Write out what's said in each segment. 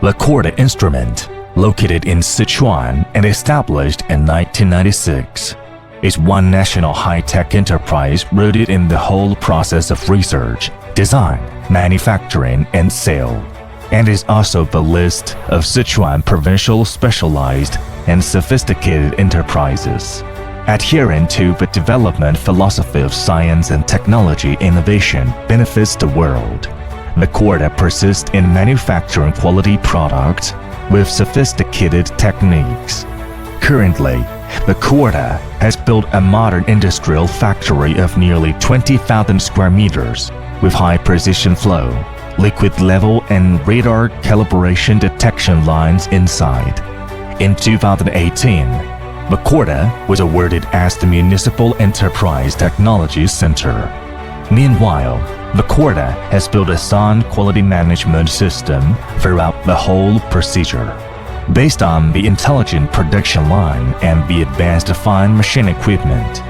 Vacorda Instruments, located in Sichuan and established in 1996, is one national high-tech enterprise rooted in the whole process of research, design, manufacturing, and sale, and is also the list of Sichuan provincial specialized and sophisticated enterprises. Adhering to the development philosophy of science and technology innovation benefits the world. Vacorda persists in manufacturing quality products with sophisticated techniques. Currently, Vacorda has built a modern industrial factory of nearly 20,000 square meters with high-precision flow, liquid level and radar calibration detection lines inside. In 2018, Vacorda was awarded as the Municipal Enterprise Technology Center. Meanwhile, Vacorda has built a sound quality management system throughout the whole procedure. Based on the intelligent production line and the advanced fine machine equipment,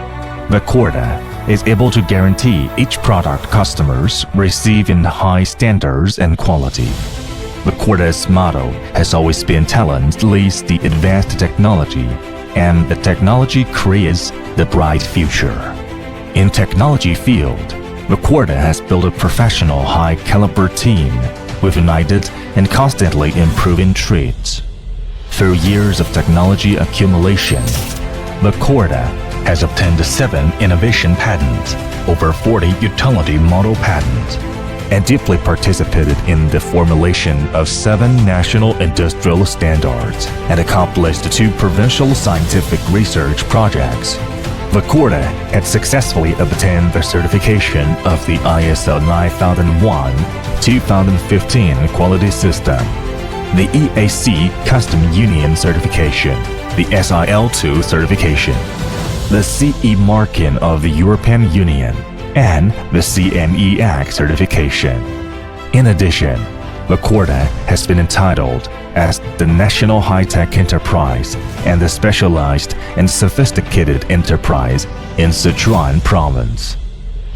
Vacorda is able to guarantee each product customers receive in high standards and quality. Vacorda's motto has always been talent leads the advanced technology, and the technology creates the bright future. In technology field, Vacorda has built a professional high-caliber team with united and constantly improving traits. Through years of technology accumulation, Vacorda has obtained 7 innovation patents, over 40 utility model patents, and deeply participated in the formulation of 7 national industrial standards and accomplished 2 provincial scientific research projects. Vacorda had successfully obtained the certification of the ISO 9001-2015 quality system, the EAC Custom Union certification, the SIL2 certification, the CE marking of the European Union, and the CNEAC certification. In addition, Vacorda has been entitled as the National High-Tech Enterprise and the Specialized and Sophisticated Enterprise in Sichuan Province.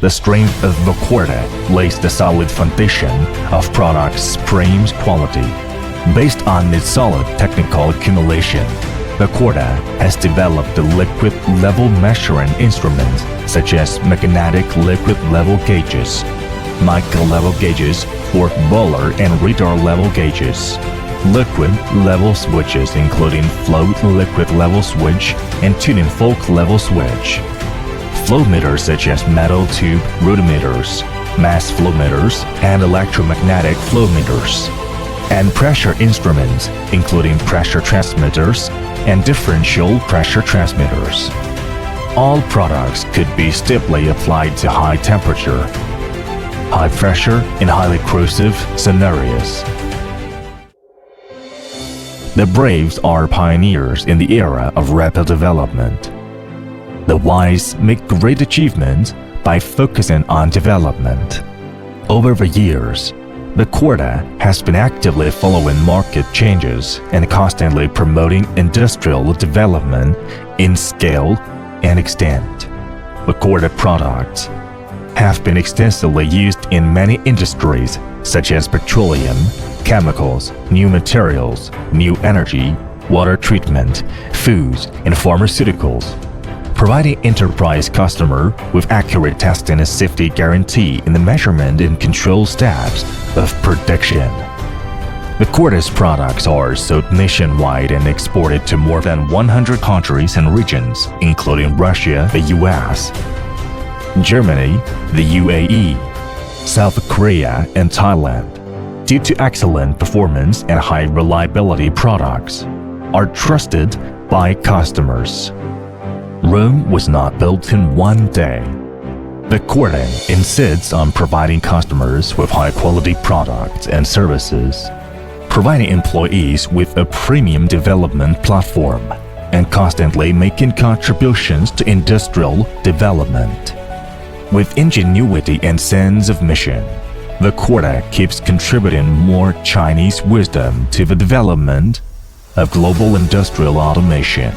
The strength of Vacorda lays the solid foundation of product supreme quality. Based on its solid technical accumulation, Vacorda has developed the liquid level measuring instruments such as magnetic liquid level gauges, mica level gauges for boiler and radar level gauges, liquid level switches including float liquid level switch and tuning fork level switch, flow meters such as metal tube rotmeters, mass flow meters, and electromagnetic flow meters, and pressure instruments including pressure transmitters and differential pressure transmitters. All products could be stably applied to high temperature, high pressure, and highly corrosive scenarios. The Braves are pioneers in the era of rapid development. The wise make great achievements by focusing on development. Over the years, Vacorda has been actively following market changes and constantly promoting industrial development in scale and extent. Vacorda products have been extensively used in many industries such as petroleum, chemicals, new materials, new energy, water treatment, foods, and pharmaceuticals, providing enterprise customer with accurate testing and safety guarantee in the measurement and control steps of production. Vacorda's products are sold nationwide and exported to more than 100 countries and regions, including Russia, the US, Germany, the UAE, South Korea, and Thailand. Due to excellent performance and high reliability, products are trusted by customers. Rome was not built in one day. Vacorda insists on providing customers with high-quality products and services, providing employees with a premium development platform, and constantly making contributions to industrial development. With ingenuity and sense of mission, Vacorda keeps contributing more Chinese wisdom to the development of global industrial automation.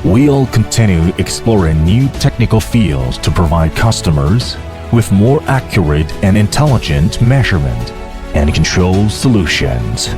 We'll continue exploring new technical fields to provide customers with more accurate and intelligent measurement and control solutions.